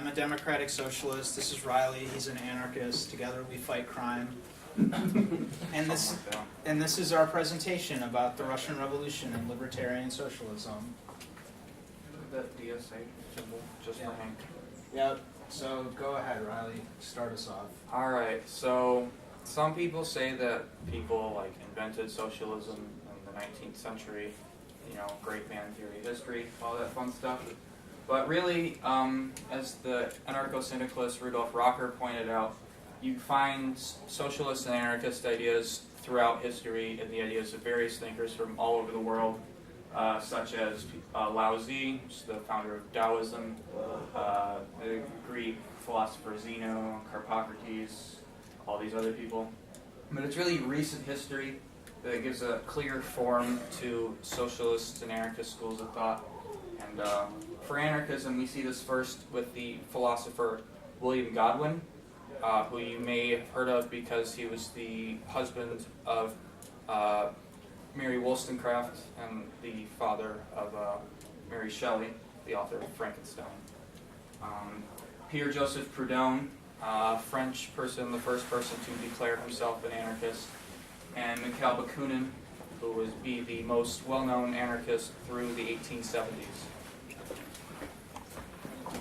I'm a democratic socialist. This is Riley. He's an anarchist. Together we fight crime. And this is our presentation about the Russian Revolution and libertarian socialism. The DSA symbol, just for Hank. Yep. So go ahead, Riley. Start us off. All right. So some people say that people like invented socialism in the 19th century. You know, great man theory, history, all that fun stuff. But really, as the anarcho-syndicalist Rudolf Rocker pointed out, you find socialist and anarchist ideas throughout history and the ideas of various thinkers from all over the world, such as Lao Tzu, the founder of Taoism, the Greek philosopher Zeno, Carpocrates, all these other people. But it's really recent history that gives a clear form to socialist and anarchist schools of thought. And for anarchism, we see this first with the philosopher William Godwin, who you may have heard of because he was the husband of Mary Wollstonecraft and the father of Mary Shelley, the author of Frankenstein. Pierre Joseph Proudhon, French person, the first person to declare himself an anarchist, and Mikhail Bakunin, who would be the most well-known anarchist through the 1870s.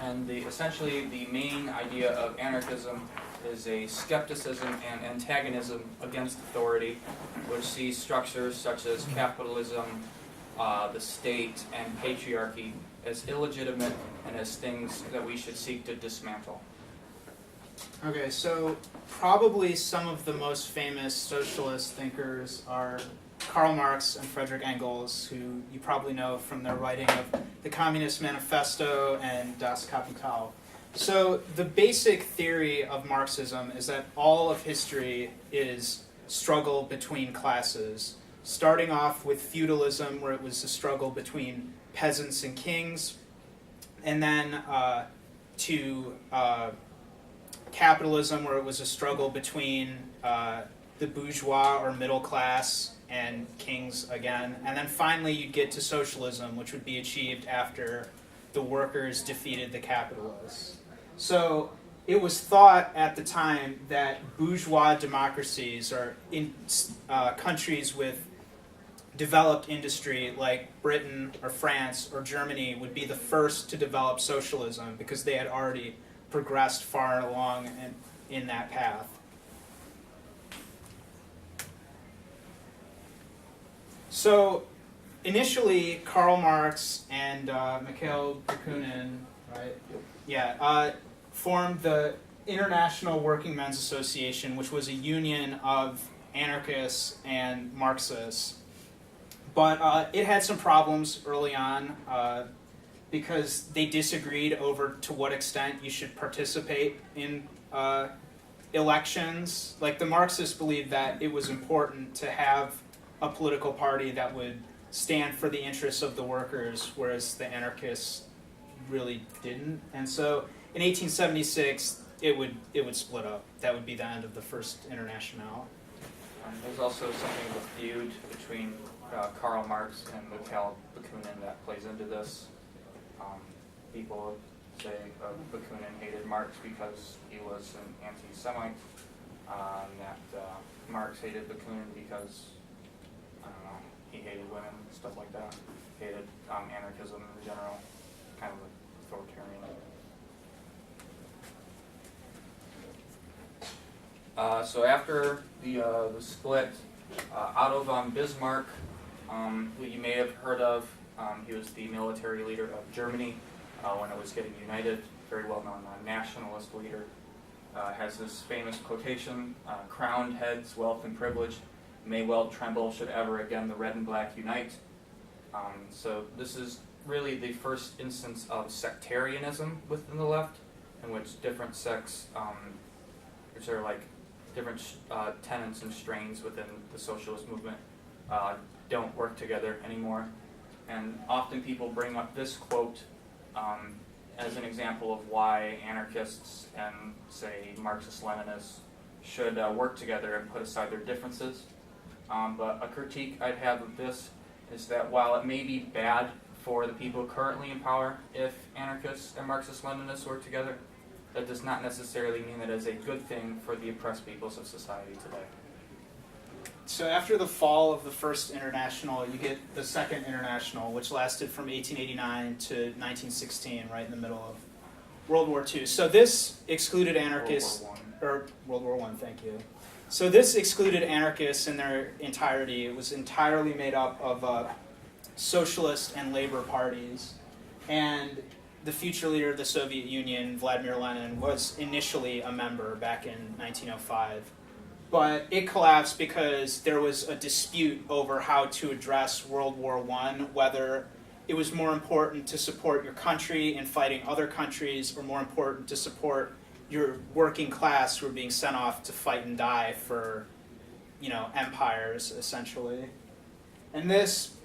And essentially the main idea of anarchism is a skepticism and antagonism against authority, which sees structures such as capitalism, the state, and patriarchy as illegitimate and as things that we should seek to dismantle. Okay, so probably some of the most famous socialist thinkers are Karl Marx and Friedrich Engels, who you probably know from their writing of the Communist Manifesto and Das Kapital. So the basic theory of Marxism is that all of history is struggle between classes, starting off with feudalism, where it was a struggle between peasants and kings, and then to capitalism, where it was a struggle between the bourgeois or middle class and kings again. And then finally you'd get to socialism, which would be achieved after the workers defeated the capitalists. So it was thought at the time that bourgeois democracies, or in countries with developed industry like Britain or France or Germany, would be the first to develop socialism because they had already progressed far along in that path. So initially, Karl Marx and Mikhail Bakunin, right? Yeah, formed the International Working Men's Association, which was a union of anarchists and Marxists. But it had some problems early on because they disagreed over to what extent you should participate in elections. Like the Marxists believed that it was important to have a political party that would stand for the interests of the workers, whereas the anarchists really didn't. And so in 1876, it would split up. That would be the end of the First Internationale. There's also something of a feud between Karl Marx and Mikhail Bakunin that plays into this. People say Bakunin hated Marx because he was an anti-Semite, and that Marx hated Bakunin because, I don't know, he hated women, stuff like that. Hated anarchism in general, kind of authoritarian. So after the split, Otto von Bismarck, who you may have heard of, he was the military leader of Germany when it was getting united, very well-known nationalist leader, has this famous quotation, "Crowned heads, wealth and privilege, may well tremble should ever again the red and black unite." So this is really the first instance of sectarianism within the left, in which different sects, which are like different tenets and strains within the socialist movement, don't work together anymore. And often people bring up this quote as an example of why anarchists and, say, Marxist-Leninists should work together and put aside their differences. But a critique I'd have of this is that while it may be bad for the people currently in power if anarchists and Marxist-Leninists work together, that does not necessarily mean that it's a good thing for the oppressed peoples of society today. So after the fall of the First International, you get the Second International, which lasted from 1889 to 1916, right in the middle of World War II. So this excluded anarchists, World War I, thank you. So this excluded anarchists in their entirety. It was entirely made up of socialist and labor parties. And the future leader of the Soviet Union, Vladimir Lenin, was initially a member back in 1905. But it collapsed because there was a dispute over how to address World War I, whether it was more important to support your country in fighting other countries or more important to support your working class who were being sent off to fight and die for, empires, essentially. And this,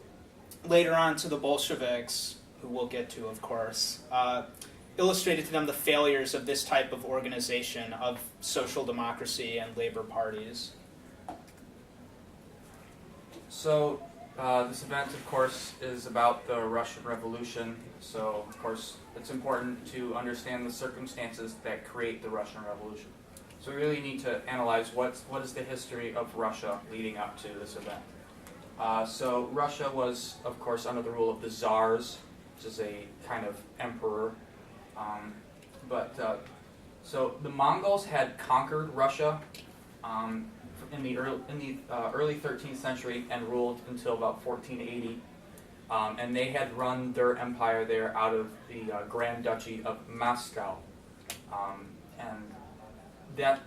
later on to the Bolsheviks, who we'll get to, of course, illustrated to them the failures of this type of organization of social democracy and labor parties. So this event, of course, is about the Russian Revolution. So, of course, it's important to understand the circumstances that create the Russian Revolution. So we really need to analyze what is the history of Russia leading up to this event. So Russia was, of course, under the rule of the Tsars, which is a kind of emperor. So the Mongols had conquered Russia in the early 13th century and ruled until about 1480. And they had run their empire there out of the Grand Duchy of Moscow. And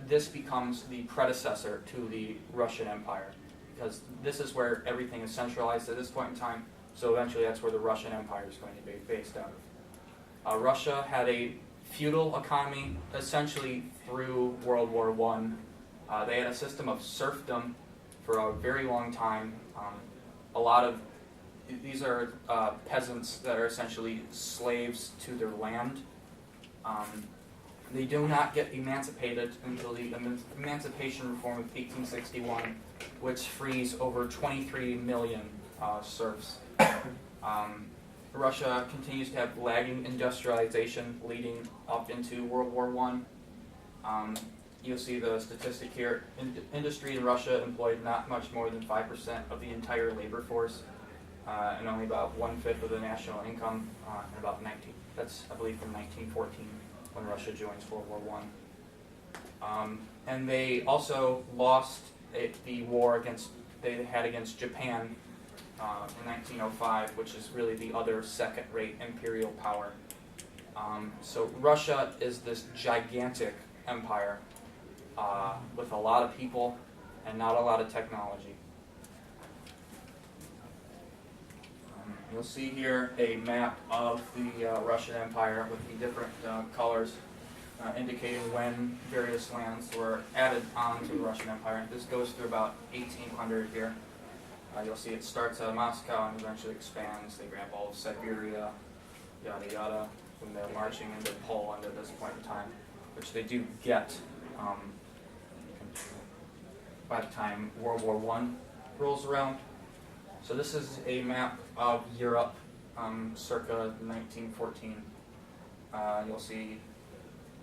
this becomes the predecessor to the Russian Empire, because this is where everything is centralized at this point in time. So eventually that's where the Russian Empire is going to be based out of. Russia had a feudal economy essentially through World War I. They had a system of serfdom for a very long time. A lot of these are peasants that are essentially slaves to their land. They do not get emancipated until the Emancipation Reform of 1861, which frees over 23 million serfs. Russia continues to have lagging industrialization leading up into World War I. You'll see the statistic here. Industry in Russia employed not much more than 5% of the entire labor force, and only about 1/5 of the national income, and about 19. That's, I believe, from 1914 when Russia joins World War I. And they also lost the war they had against Japan in 1905, which is really the other second-rate imperial power. So Russia is this gigantic empire with a lot of people and not a lot of technology. You'll see here a map of the Russian Empire with the different colors indicating when various lands were added onto the Russian Empire. This goes through about 1800 here. You'll see it starts at Moscow and eventually expands. They grab all of Siberia, yada yada, when they're marching into Poland at this point in time, which they do get by the time World War I rolls around. So this is a map of Europe circa 1914. You'll see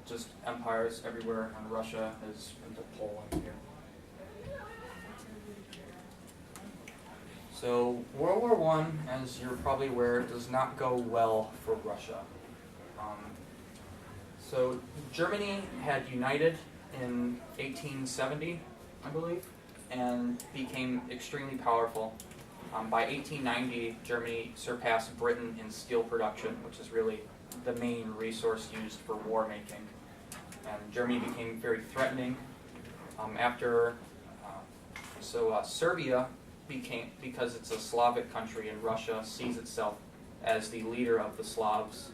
just empires everywhere, and Russia is into Poland here. So World War I, as you're probably aware, does not go well for Russia. So Germany had united in 1870, I believe, and became extremely powerful. By 1890, Germany surpassed Britain in steel production, which is really the main resource used for war making. And Germany became very threatening. Serbia became, because it's a Slavic country and Russia sees itself as the leader of the Slavs,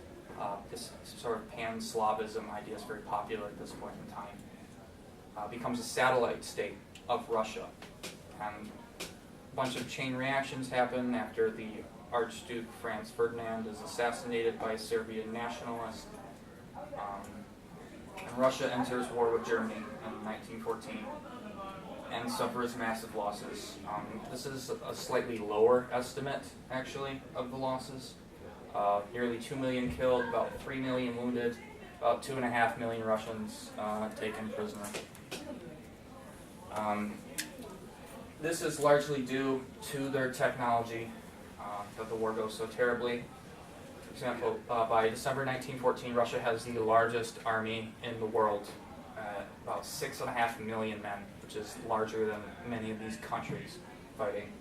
this sort of pan-Slavism idea is very popular at this point in time, becomes a satellite state of Russia. And a bunch of chain reactions happen after the Archduke Franz Ferdinand is assassinated by a Serbian nationalist. And Russia enters war with Germany in 1914 and suffers massive losses. This is a slightly lower estimate, actually, of the losses. Nearly 2 million killed, about 3 million wounded, about 2.5 million Russians taken prisoner. This is largely due to their technology that the war goes so terribly. For example, by December 1914, Russia has the largest army in the world, about 6.5 million men, which is larger than many of these countries fighting.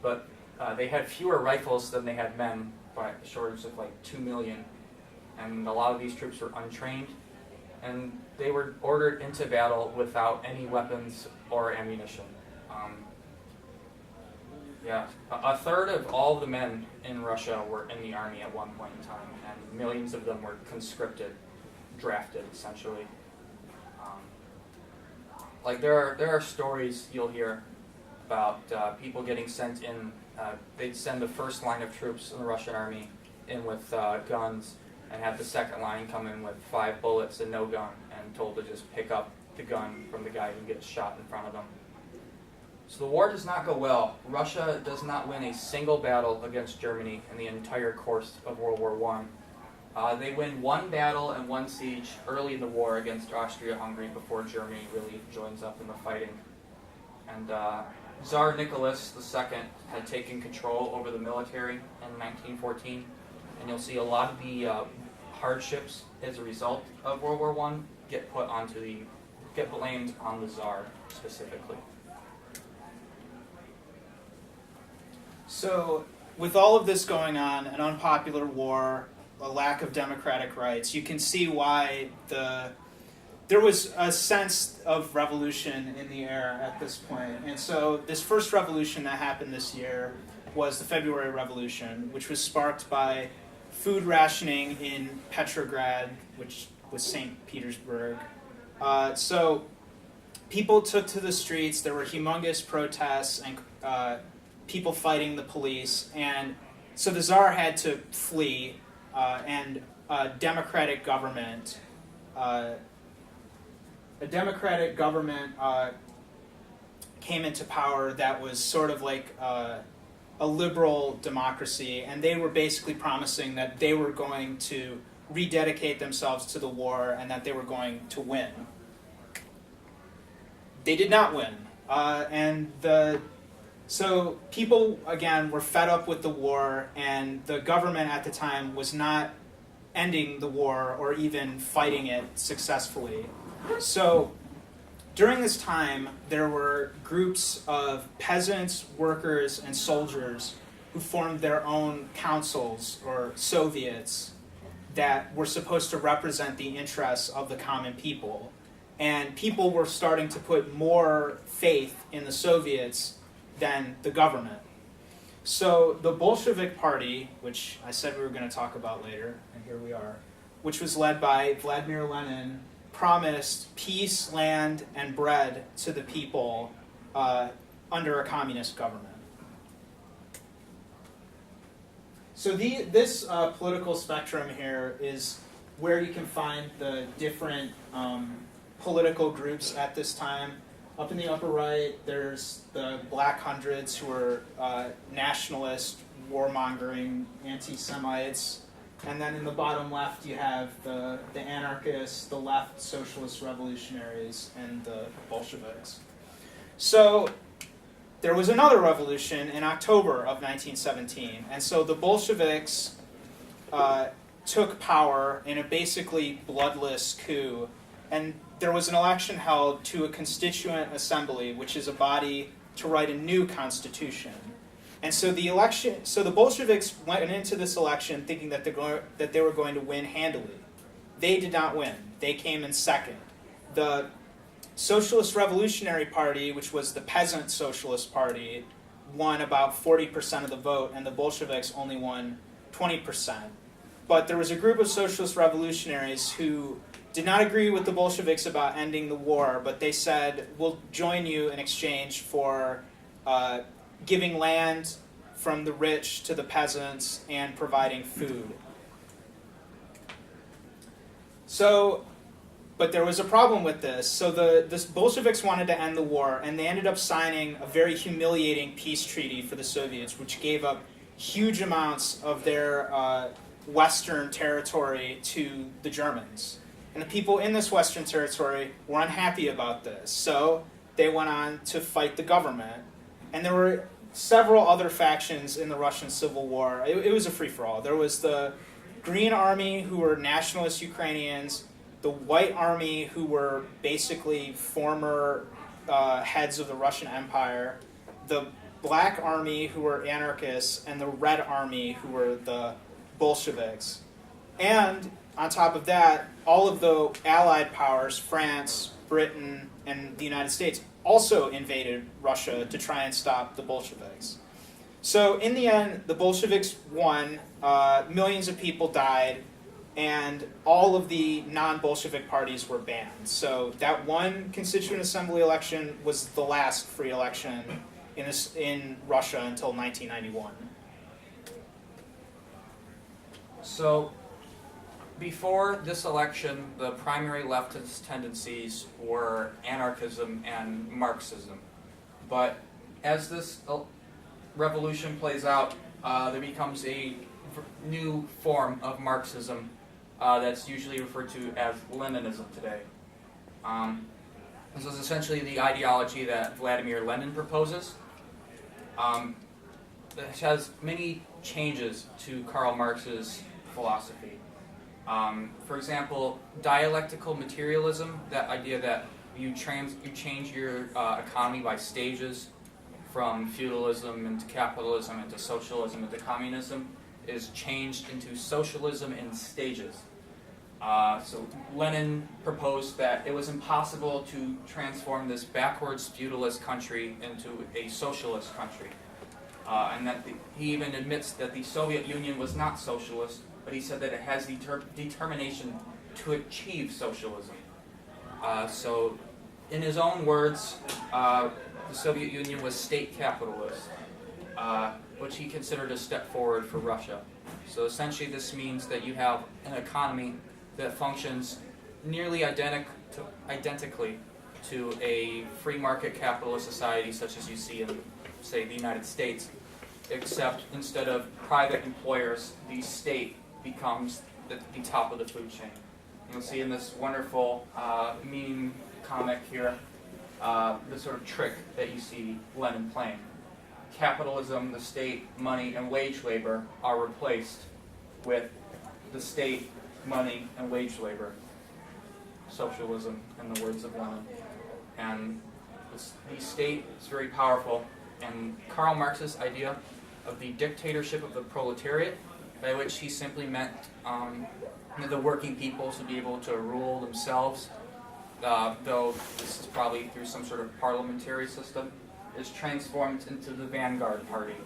But they had fewer rifles than they had men, by a shortage of like 2 million. And a lot of these troops were untrained, and they were ordered into battle without any weapons or ammunition. A third of all the men in Russia were in the army at one point in time, and millions of them were conscripted, drafted, essentially. There are stories you'll hear about people getting sent in. They'd send the first line of troops in the Russian army in with guns, and have the second line come in with 5 bullets and no gun, and told to just pick up the gun from the guy who gets shot in front of them. So the war does not go well. Russia does not win a single battle against Germany in the entire course of World War I. They win 1 battle and 1 siege early in the war against Austria-Hungary before Germany really joins up in the fighting. And Tsar Nicholas II had taken control over the military in 1914, and you'll see a lot of the hardships as a result of World War I get blamed on the Tsar specifically. So, with all of this going on, an unpopular war, a lack of democratic rights, you can see why there was a sense of revolution in the air at this point. And so this first revolution that happened this year was the February Revolution, which was sparked by food rationing in Petrograd, which was St. Petersburg. So people took to the streets. There were humongous protests and people fighting the police, and so the Tsar had to flee, and a democratic government came into power that was sort of like a liberal democracy, and they were basically promising that they were going to rededicate themselves to the war and that they were going to win. They did not win, so people, again, were fed up with the war, and the government at the time was not ending the war or even fighting it successfully. So during this time, there were groups of peasants, workers, and soldiers who formed their own councils or Soviets that were supposed to represent the interests of the common people. And people were starting to put more faith in the Soviets than the government. So the Bolshevik Party, which I said we were going to talk about later, and here we are, which was led by Vladimir Lenin, promised peace, land, and bread to the people under a communist government. So this political spectrum here is where you can find the different political groups at this time. Up in the upper right, there's the Black Hundreds, who are nationalist, warmongering, anti-Semites. And then in the bottom left, you have the anarchists, the left socialist revolutionaries, and the Bolsheviks. So there was another revolution in October of 1917. And so the Bolsheviks took power in a basically bloodless coup. And there was an election held to a constituent assembly, which is a body to write a new constitution. And so the Bolsheviks went into this election thinking that they were going to win handily. They did not win. They came in second. The Socialist Revolutionary Party, which was the peasant socialist party, won about 40% of the vote, and the Bolsheviks only won 20%. But there was a group of socialist revolutionaries who did not agree with the Bolsheviks about ending the war, but they said, we'll join you in exchange for giving land from the rich to the peasants and providing food. But there was a problem with this. So the Bolsheviks wanted to end the war, and they ended up signing a very humiliating peace treaty for the Soviets, which gave up huge amounts of their Western territory to the Germans. And the people in this Western territory were unhappy about this, so they went on to fight the government. And there were several other factions in the Russian Civil War. It was a free-for-all. There was the Green Army, who were nationalist Ukrainians, the White Army, who were basically former heads of the Russian Empire, the Black Army, who were anarchists, and the Red Army, who were the Bolsheviks. And on top of that, all of the Allied powers, France, Britain, and the United States, also invaded Russia to try and stop the Bolsheviks. So in the end, the Bolsheviks won, millions of people died, and all of the non-Bolshevik parties were banned. So that one Constituent Assembly election was the last free election in Russia until 1991. So, before this election, the primary leftist tendencies were anarchism and Marxism. But as this revolution plays out, there becomes a new form of Marxism that's usually referred to as Leninism today. This is essentially the ideology that Vladimir Lenin proposes. It has many changes to Karl Marx's philosophy. For example, dialectical materialism, that idea that you change your economy by stages from feudalism into capitalism into socialism into communism, is changed into socialism in stages. So Lenin proposed that it was impossible to transform this backwards feudalist country into a socialist country. And that he even admits that the Soviet Union was not socialist, but he said that it has the determination to achieve socialism. So in his own words, the Soviet Union was state capitalist, which he considered a step forward for Russia. So essentially this means that you have an economy that functions nearly identically to a free market capitalist society such as you see in, say, the United States, except instead of private employers, the state becomes the top of the food chain. You'll see in this wonderful meme comic here, the sort of trick that you see Lenin playing. Capitalism, the state, money, and wage labor are replaced with the state, money, and wage labor. Socialism, in the words of Lenin. And the state is very powerful, and Karl Marx's idea of the dictatorship of the proletariat, by which he simply meant the working people to be able to rule themselves, though this is probably through some sort of parliamentary system, is transformed into the vanguard party.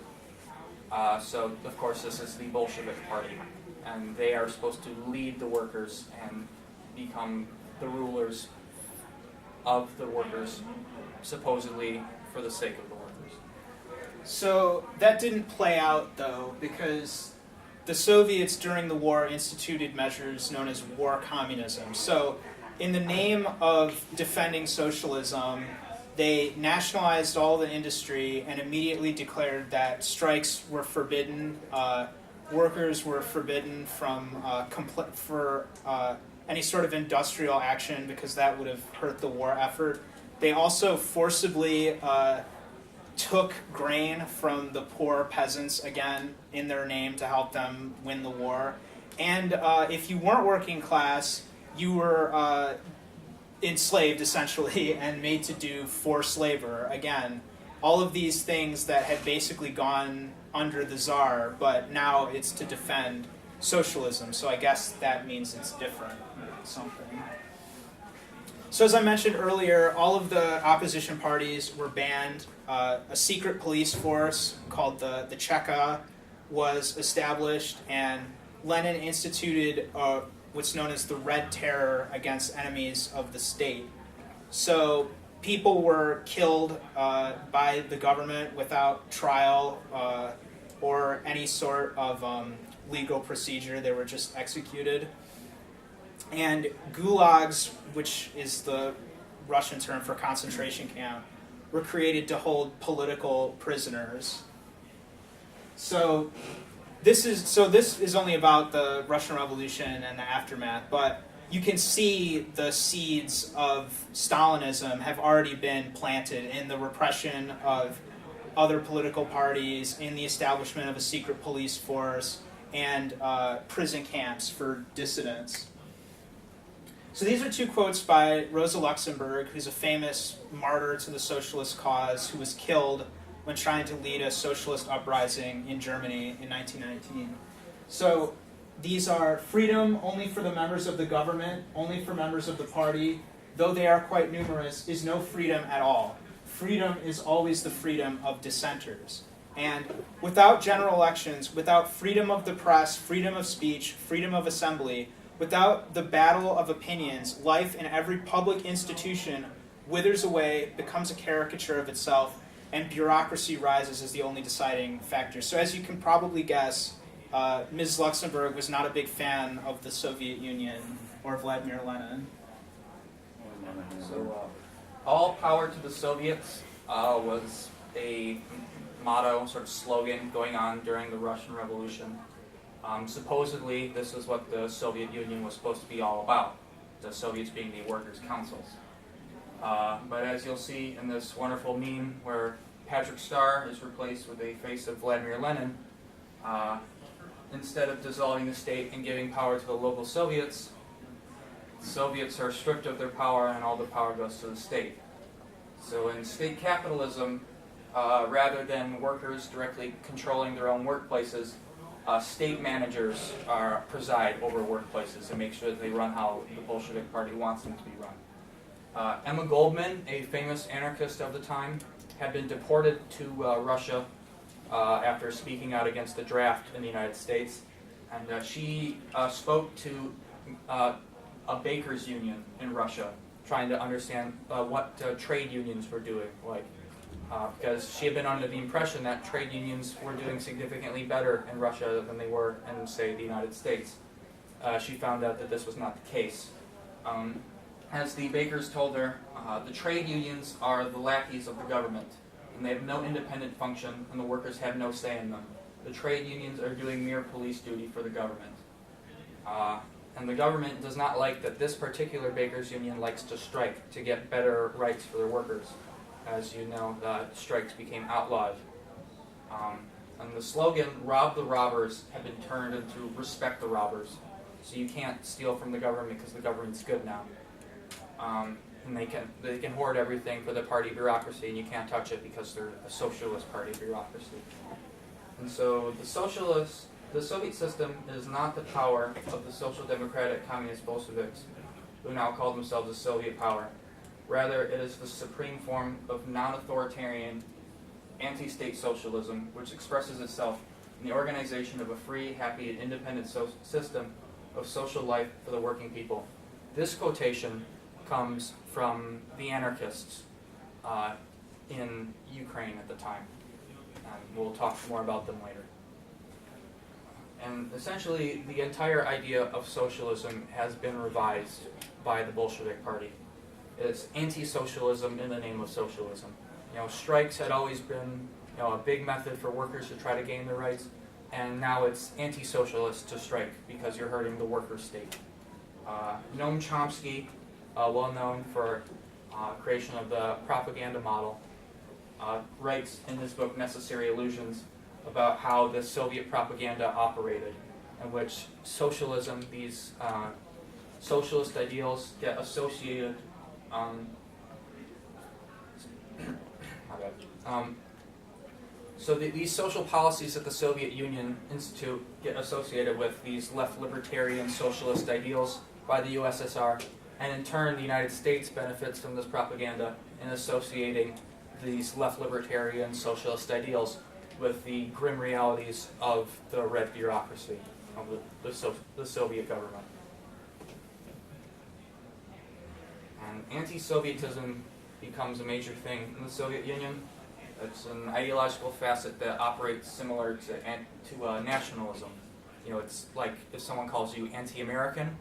So, of course, this is the Bolshevik party, and they are supposed to lead the workers and become the rulers of the workers, supposedly for the sake of the workers. So that didn't play out, though, because the Soviets during the war instituted measures known as war communism. So in the name of defending socialism, they nationalized all the industry and immediately declared that strikes were forbidden, workers were forbidden from any sort of industrial action because that would have hurt the war effort. They also forcibly took grain from the poor peasants, again, in their name to help them win the war. And if you weren't working class, you were enslaved, essentially, and made to do forced labor. Again, all of these things that had basically gone under the Tsar, but now it's to defend socialism. So I guess that means it's different. Something. So as I mentioned earlier, all of the opposition parties were banned. A secret police force called the Cheka was established, and Lenin instituted what's known as the Red Terror against enemies of the state. So people were killed by the government without trial or any sort of legal procedure. They were just executed. And gulags, which is the Russian term for concentration camp, were created to hold political prisoners. This is only about the Russian Revolution and the aftermath, but you can see the seeds of Stalinism have already been planted in the repression of other political parties, in the establishment of a secret police force, and prison camps for dissidents. So these are two quotes by Rosa Luxemburg, who's a famous martyr to the socialist cause, who was killed when trying to lead a socialist uprising in Germany in 1919. So these are freedom only for the members of the government, only for members of the party, though they are quite numerous, is no freedom at all. Freedom is always the freedom of dissenters. And without general elections, without freedom of the press, freedom of speech, freedom of assembly, without the battle of opinions, life in every public institution withers away, becomes a caricature of itself, and bureaucracy rises as the only deciding factor. So as you can probably guess, Ms. Luxemburg was not a big fan of the Soviet Union or Vladimir Lenin. So, all power to the Soviets was a motto, sort of slogan going on during the Russian Revolution. Supposedly, this is what the Soviet Union was supposed to be all about, the Soviets being the workers' councils. But as you'll see in this wonderful meme where Patrick Star is replaced with a face of Vladimir Lenin, instead of dissolving the state and giving power to the local Soviets, the Soviets are stripped of their power and all the power goes to the state. So in state capitalism, rather than workers directly controlling their own workplaces, state managers preside over workplaces and make sure that they run how the Bolshevik Party wants them to be run. Emma Goldman, a famous anarchist of the time, had been deported to Russia after speaking out against the draft in the United States. And she spoke to a bakers union in Russia, trying to understand what trade unions were doing, because she had been under the impression that trade unions were doing significantly better in Russia than they were in, say, the United States. She found out that this was not the case. As the bakers told her, the trade unions are the lackeys of the government, and they have no independent function, and the workers have no say in them. The trade unions are doing mere police duty for the government. And the government does not like that this particular bakers union likes to strike to get better rights for their workers. As you know, strikes became outlawed. And the slogan, "Rob the robbers," had been turned into "Respect the robbers." So you can't steal from the government because the government's good now. And they can hoard everything for the party bureaucracy, and you can't touch it because they're a socialist party bureaucracy. And so the Soviet system is not the power of the social democratic communist Bolsheviks, who now call themselves the Soviet power. Rather, it is the supreme form of non-authoritarian, anti-state socialism, which expresses itself in the organization of a free, happy, and independent system of social life for the working people. This quotation comes from the anarchists in Ukraine at the time. We'll talk more about them later. And essentially, the entire idea of socialism has been revised by the Bolshevik Party. It's anti-socialism in the name of socialism. Strikes had always been, a big method for workers to try to gain their rights, and now it's anti-socialist to strike because you're hurting the worker state. Noam Chomsky, well known for creation of the propaganda model, writes in his book Necessary Illusions about how the Soviet propaganda operated, in which socialism, these socialist ideals get associated. So these social policies that the Soviet Union Institute get associated with these left libertarian socialist ideals by the USSR, and in turn the United States benefits from this propaganda in associating these left libertarian socialist ideals with the grim realities of the red bureaucracy of the Soviet government. And anti-Sovietism becomes a major thing in the Soviet Union. It's an ideological facet that operates similar to nationalism. It's like if someone calls you anti-American,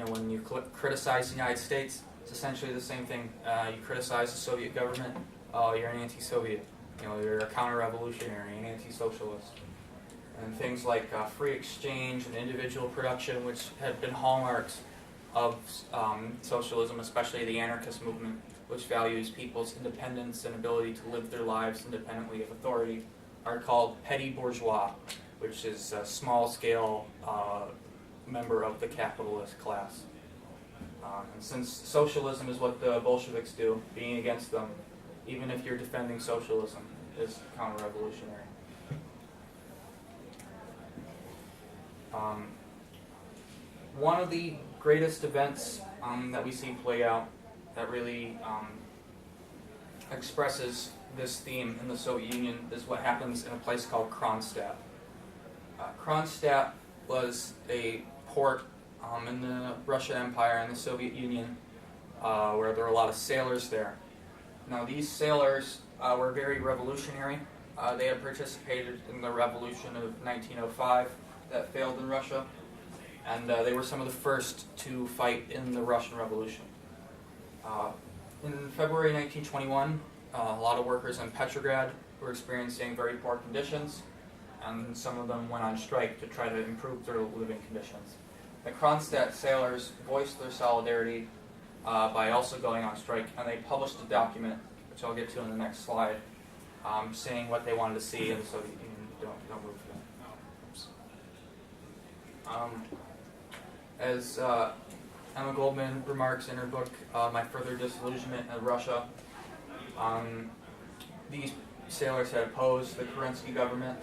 when you criticize the United States, it's essentially the same thing. You criticize the Soviet government, oh, you're an anti-Soviet. You're a counter-revolutionary, an anti-socialist. And things like free exchange and individual production, which had been hallmarks of socialism, especially the anarchist movement, which values people's independence and ability to live their lives independently of authority, are called petty bourgeois, which is a small-scale member of the capitalist class. And since socialism is what the Bolsheviks do, being against them, even if you're defending socialism, is counter-revolutionary. One of the greatest events that we see play out that really expresses this theme in the Soviet Union is what happens in a place called Kronstadt. Kronstadt was a port in the Russian Empire and the Soviet Union where there were a lot of sailors there. Now these sailors were very revolutionary. They had participated in the revolution of 1905 that failed in Russia, and they were some of the first to fight in the Russian Revolution. In February 1921, a lot of workers in Petrograd were experiencing very poor conditions, and some of them went on strike to try to improve their living conditions. The Kronstadt sailors voiced their solidarity by also going on strike, and they published a document, which I'll get to in the next slide, saying what they wanted to see in the Soviet Union. Don't move that. As Emma Goldman remarks in her book, My Further Disillusionment in Russia, these sailors had opposed the Kerensky government,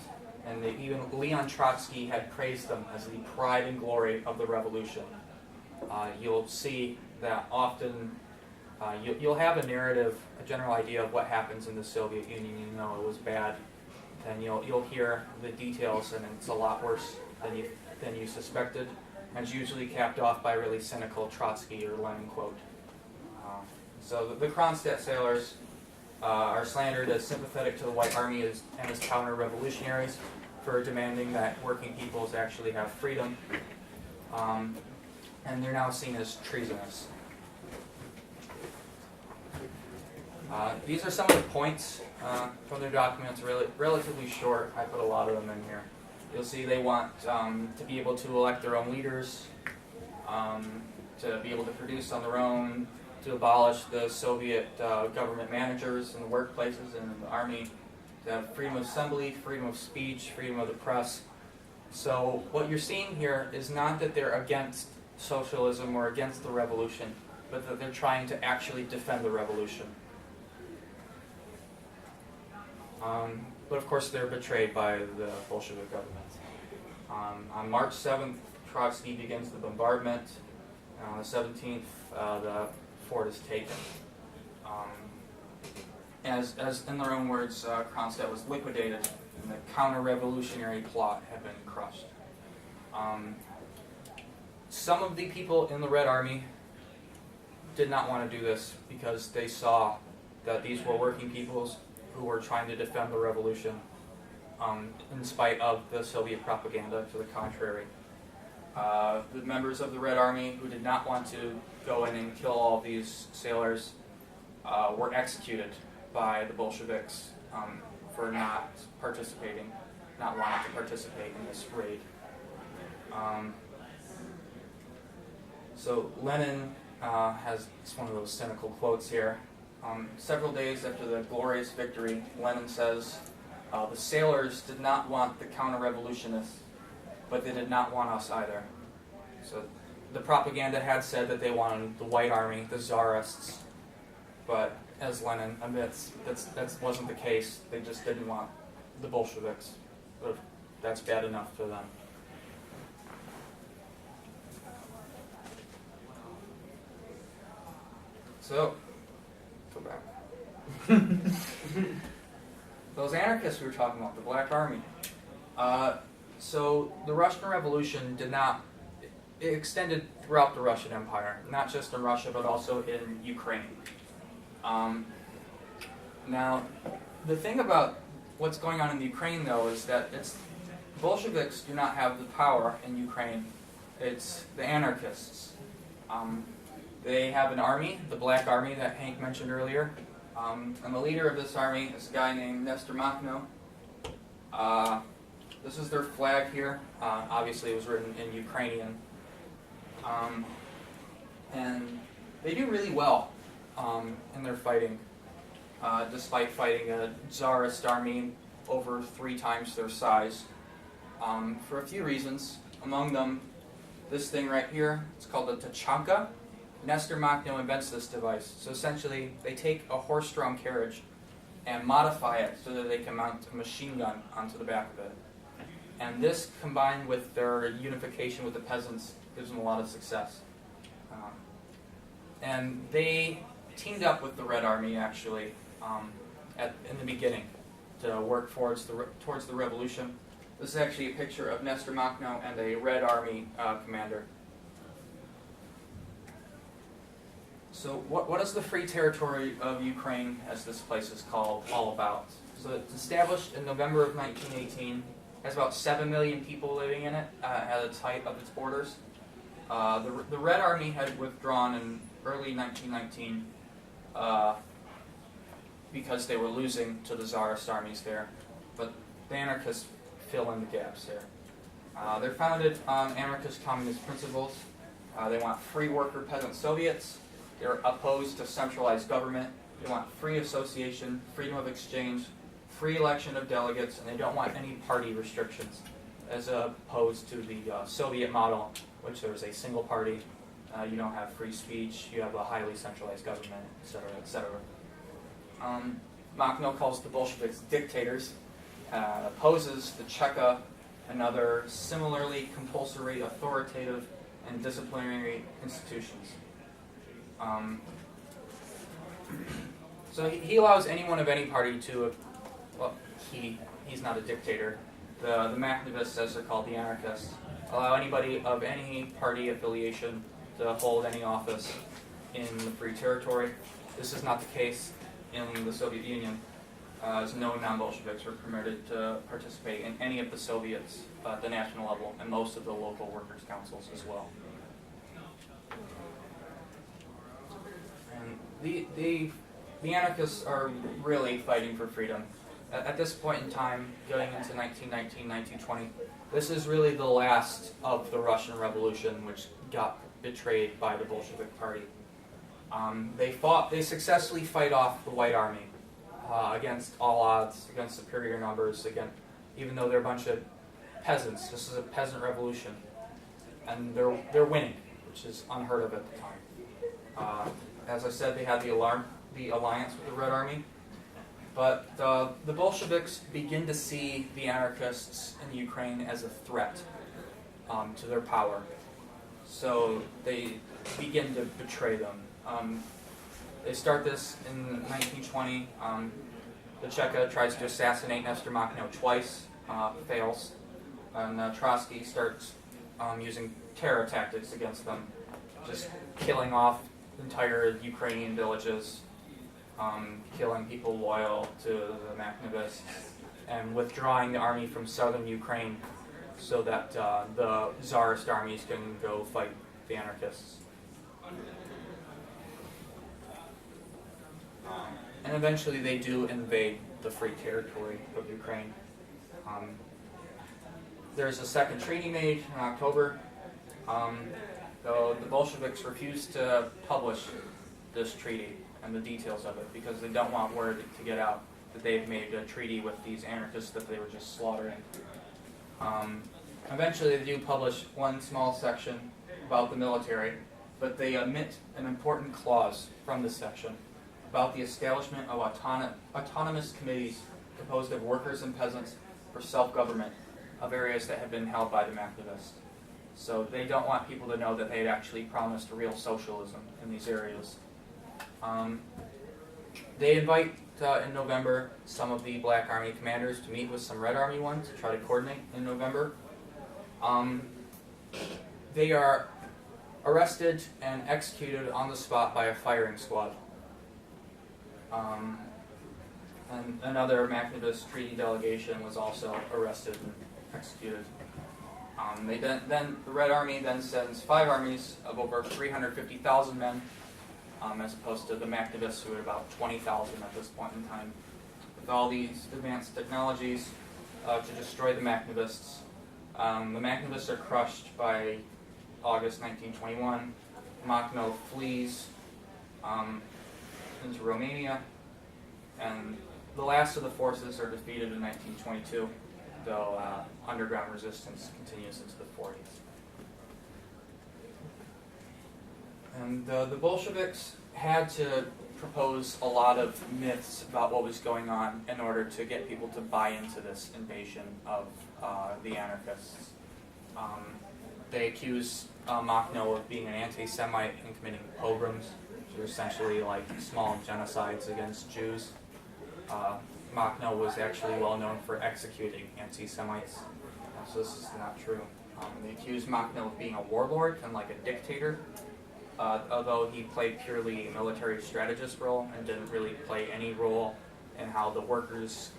and even Leon Trotsky had praised them as the pride and glory of the revolution. You'll see that often you'll have a narrative, a general idea of what happens in the Soviet Union. You know it was bad, and you'll hear the details, and it's a lot worse than you suspected. And it's usually capped off by a really cynical Trotsky or Lenin quote. So the Kronstadt sailors are slandered as sympathetic to the White Army and as counter-revolutionaries for demanding that working peoples actually have freedom. And they're now seen as treasonous. These are some of the points from their documents, really relatively short. I put a lot of them in here. You'll see they want to be able to elect their own leaders, to be able to produce on their own, to abolish the Soviet government managers in the workplaces and in the army, to have freedom of assembly, freedom of speech, freedom of the press. So what you're seeing here is not that they're against socialism or against the revolution, but that they're trying to actually defend the revolution. But of course they're betrayed by the Bolshevik government. On March 7th, Trotsky begins the bombardment. On the 17th, the fort is taken. As in their own words, Kronstadt was liquidated, and the counter-revolutionary plot had been crushed. Some of the people in the Red Army did not want to do this because they saw that these were working peoples who were trying to defend the revolution, in spite of the Soviet propaganda to the contrary. The members of the Red Army who did not want to go in and kill all these sailors were executed by the Bolsheviks for not wanting to participate in this raid. So Lenin has one of those cynical quotes here. Several days after the glorious victory, Lenin says, the sailors did not want the counter-revolutionists, but they did not want us either. So the propaganda had said that they wanted the White Army, the Tsarists, but as Lenin admits, that wasn't the case. They just didn't want the Bolsheviks. But that's bad enough for them. So, go back. Those anarchists we were talking about, the Black Army. So the Russian Revolution it extended throughout the Russian Empire, not just in Russia, but also in Ukraine. Now, the thing about what's going on in Ukraine, though, is that Bolsheviks do not have the power in Ukraine. It's the anarchists. They have an army, the Black Army that Hank mentioned earlier, and the leader of this army is a guy named Nestor Makhno. This is their flag here. Obviously, it was written in Ukrainian. And they do really well in their fighting, despite fighting a Tsarist army over 3 times their size, for a few reasons. Among them, this thing right here, it's called the tachanka. Nestor Makhno invents this device. So essentially, they take a horse-drawn carriage and modify it so that they can mount a machine gun onto the back of it. And this, combined with their unification with the peasants, gives them a lot of success. And they teamed up with the Red Army, actually, in the beginning to work towards the revolution. This is actually a picture of Nestor Makhno and a Red Army commander. So what is the Free Territory of Ukraine, as this place is called, all about? So it's established in November of 1918. Has about 7 million people living in it at its height of its borders. The Red Army had withdrawn in early 1919 because they were losing to the Tsarist armies there. But the anarchists fill in the gaps there. They're founded on anarchist communist principles. They want free worker peasant Soviets. They're opposed to centralized government. They want free association, freedom of exchange, free election of delegates, and they don't want any party restrictions, as opposed to the Soviet model, which there was a single party. You don't have free speech. You have a highly centralized government, etc., etc. Makhno calls the Bolsheviks dictators, opposes the Cheka and other similarly compulsory, authoritative, and disciplinary institutions. So he allows anyone of any party to, well, he's not a dictator. The Makhnovists, as they're called, the anarchists, allow anybody of any party affiliation to hold any office in the Free Territory. This is not the case in the Soviet Union, as no non-Bolsheviks were permitted to participate in any of the Soviets at the national level, and most of the local workers' councils as well. And the anarchists are really fighting for freedom. At this point in time, going into 1919, 1920, this is really the last of the Russian Revolution, which got betrayed by the Bolshevik Party. They successfully fight off the White Army against all odds, against superior numbers, even though they're a bunch of peasants. This is a peasant revolution, and they're winning, which is unheard of at the time. As I said, they had the alliance with the Red Army, but the Bolsheviks begin to see the anarchists in Ukraine as a threat to their power. So they begin to betray them. They start this in 1920. The Cheka tries to assassinate Nestor Makhno twice, fails, and Trotsky starts using terror tactics against them, just killing off entire Ukrainian villages, killing people loyal to the Makhnovists, and withdrawing the army from southern Ukraine so that the Tsarist armies can go fight the anarchists. And eventually they do invade the Free Territory of Ukraine. There's a second treaty made in October, though the Bolsheviks refuse to publish this treaty and the details of it because they don't want word to get out that they've made a treaty with these anarchists that they were just slaughtering. Eventually they do publish one small section about the military, but they omit an important clause from this section about the establishment of autonomous committees composed of workers and peasants for self-government of areas that have been held by the Makhnovists. So they don't want people to know that they had actually promised real socialism in these areas. They invite, in November, some of the Black Army commanders to meet with some Red Army ones to try to coordinate in November. They are arrested and executed on the spot by a firing squad. And another Makhnovist treaty delegation was also arrested and executed. The Red Army then sends 5 armies of over 350,000 men, as opposed to the Makhnovists, who had about 20,000 at this point in time, with all these advanced technologies to destroy the Makhnovists. The Makhnovists are crushed by August 1921, Makhno flees into Romania, and the last of the forces are defeated in 1922, though underground resistance continues into the 40s. And the Bolsheviks had to propose a lot of myths about what was going on in order to get people to buy into this invasion of the anarchists. They accused Makhno of being an anti-Semite and committing pogroms, which are essentially like small genocides against Jews. Makhno was actually well known for executing anti-Semites, so this is not true. They accused Makhno of being a warlord and like a dictator, although he played purely a military strategist role and didn't really play any role in how the workers'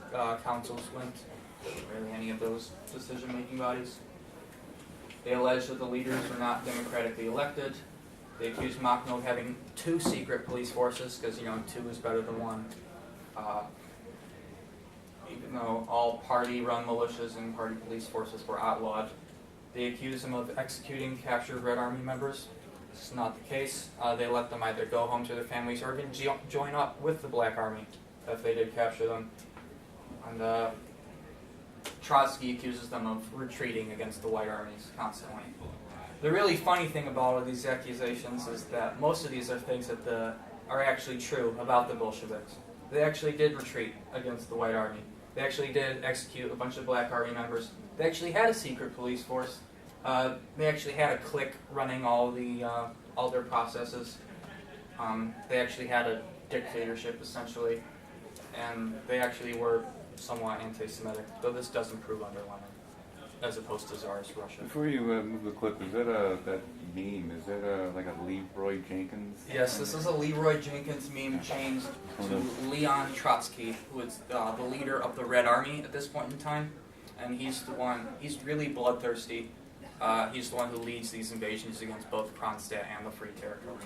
councils went, really any of those decision-making bodies. They alleged that the leaders were not democratically elected. They accused Makhno of having 2 secret police forces, because 2 is better than 1. Even though all party-run militias and party police forces were outlawed, they accused him of executing captured Red Army members. This is not the case. They let them either go home to their families or even join up with the Black Army if they did capture them. And Trotsky accuses them of retreating against the White Armies constantly. The really funny thing about all of these accusations is that most of these are things that are actually true about the Bolsheviks. They actually did retreat against the White Army. They actually did execute a bunch of Black Army members. They actually had a secret police force. They actually had a clique running all their processes. They actually had a dictatorship, essentially. And they actually were somewhat anti-Semitic, though this doesn't prove under Lenin, as opposed to Tsarist Russia. Before you move the clip, is that that meme? Is that like a Leroy Jenkins? Yes, this is a Leroy Jenkins meme changed to Leon Trotsky, who is the leader of the Red Army at this point in time, and he's really bloodthirsty. He's the one who leads these invasions against both Kronstadt and the Free Territory.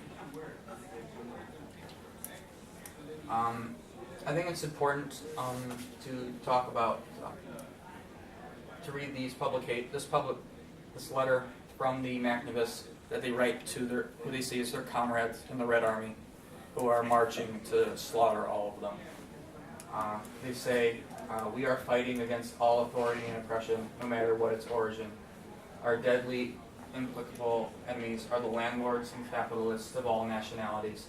I think it's important to talk about, to read this letter from the Makhnovists that they write to who they see as their comrades in the Red Army, who are marching to slaughter all of them. They say, "We are fighting against all authority and oppression, no matter what its origin. Our deadly, implacable enemies are the landlords and capitalists of all nationalities,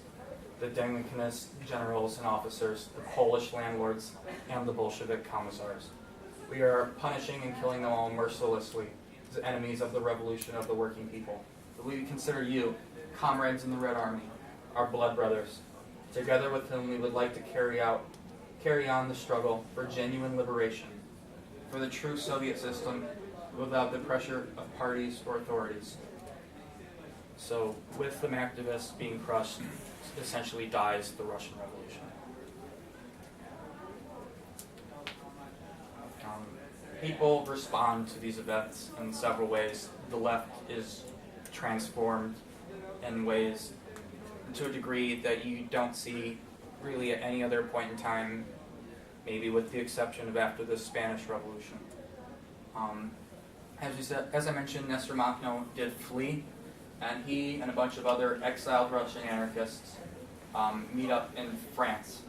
the Democratic generals and officers, the Polish landlords, and the Bolshevik commissars. We are punishing and killing them all mercilessly as enemies of the revolution of the working people. We consider you, comrades in the Red Army, our blood brothers, together with whom we would like to carry on the struggle for genuine liberation, for the true Soviet system without the pressure of parties or authorities." So, with the activists being crushed, essentially dies the Russian Revolution. People respond to these events in several ways. The left is transformed in ways, to a degree that you don't see really at any other point in time, maybe with the exception of after the Spanish Revolution. As I mentioned, Nestor Makhno did flee, and he and a bunch of other exiled Russian anarchists meet up in France.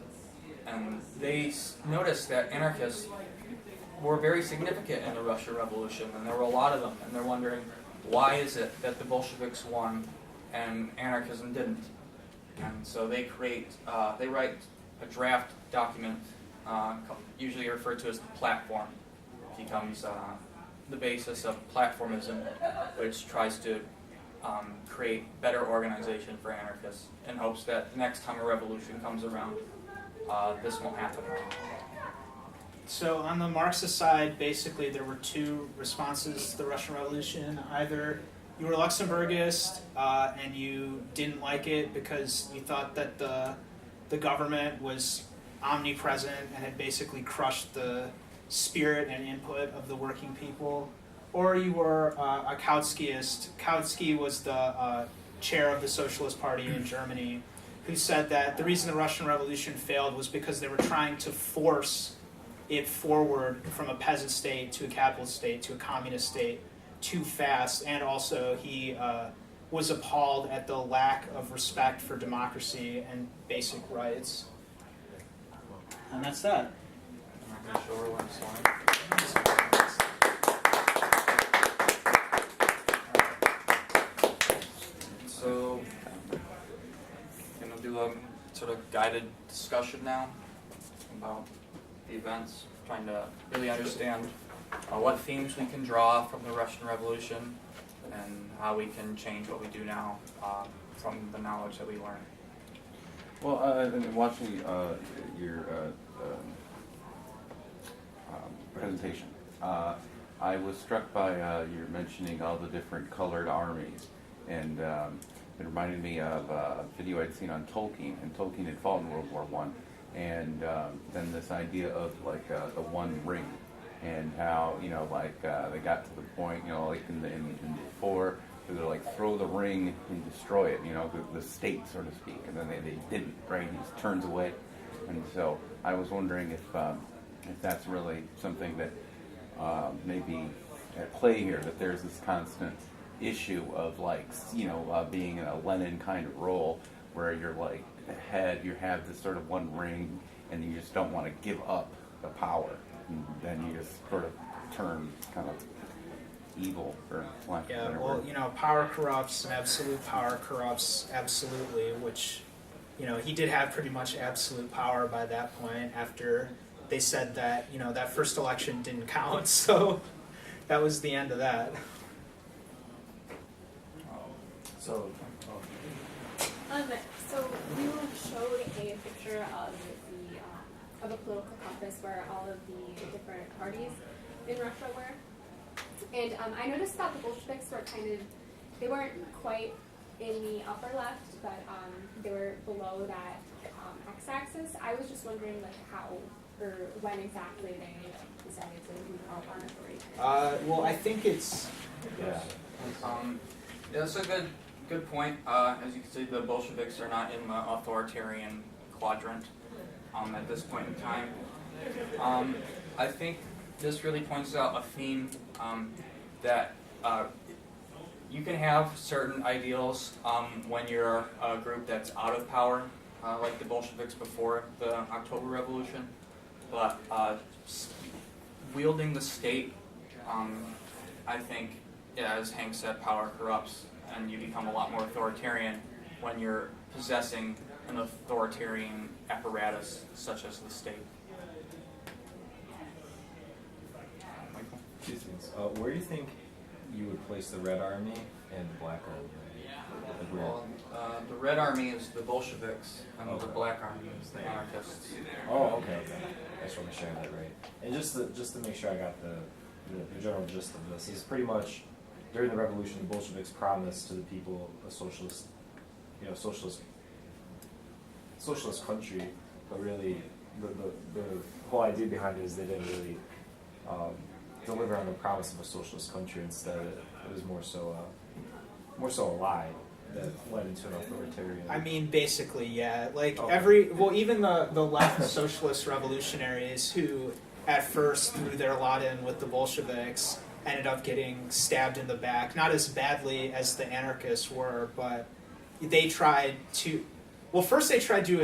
And they noticed that anarchists were very significant in the Russian Revolution, and there were a lot of them, and they're wondering, why is it that the Bolsheviks won and anarchism didn't? And so they write a draft document, usually referred to as the platform. It becomes the basis of platformism, which tries to create better organization for anarchists in hopes that the next time a revolution comes around, this won't happen. So on the Marxist side, basically there were 2 responses to the Russian Revolution. Either you were Luxembourgist and you didn't like it because you thought that the government was omnipresent and had basically crushed the spirit and input of the working people, or you were a Kautskyist. Kautsky was the chair of the Socialist Party in Germany, who said that the reason the Russian Revolution failed was because they were trying to force it forward from a peasant state to a capitalist state to a communist state too fast, and also he was appalled at the lack of respect for democracy and basic rights. And that's that. I'm not gonna show her one slide. So, I'm gonna do a sort of guided discussion now about the events, trying to really understand what themes we can draw from the Russian Revolution and how we can change what we do now from the knowledge that we learn. Well, in watching your presentation, I was struck by your mentioning all the different colored armies, and it reminded me of a video I'd seen on Tolkien, and Tolkien had fought in World War One, and then this idea of like the One Ring, and how they got to the point, like in before. They would like throw the ring and destroy it, the state, so to speak, and then they didn't, right? He just turns away, and so I was wondering if that's really something that may be at play here, that there's this constant issue of being in a Lenin kind of role, where you're like the head, you have this sort of one ring, and you just don't want to give up the power, and then you just sort of turn kind of evil, for lack of a better word. Power corrupts, and absolute power corrupts absolutely, which, he did have pretty much absolute power by that point after they said that, that first election didn't count, so that was the end of that. So you showed a picture of a political compass where all of the different parties in Russia were. And I noticed that the Bolsheviks were they weren't quite in the upper left, but they were below that x-axis. I was just wondering how or when exactly they decided to move up on authority. Well, I think it's... That's a good point. As you can see, the Bolsheviks are not in the authoritarian quadrant at this point in time. I think this really points out a theme that you can have certain ideals when you're a group that's out of power, like the Bolsheviks before the October Revolution, but wielding the state, I think, as Hank said, power corrupts, and you become a lot more authoritarian when you're possessing an authoritarian apparatus such as the state. Michael? Two things. Where do you think you would place the Red Army and the Black Army? Well, the Red Army is the Bolsheviks, and the Black Army is the anarchists. Oh, okay. I just want to share that right. And just to make sure I got the general gist of this, is pretty much during the revolution, the Bolsheviks promised to the people a socialist country, but really the whole idea behind it is they didn't really deliver on the promise of a socialist country. Instead, it was more so a lie that led into an authoritarian. I mean, basically, yeah. Okay. Even the left socialist revolutionaries who at first threw their lot in with the Bolsheviks ended up getting stabbed in the back. Not as badly as the anarchists were, but they tried to... Well, first they tried to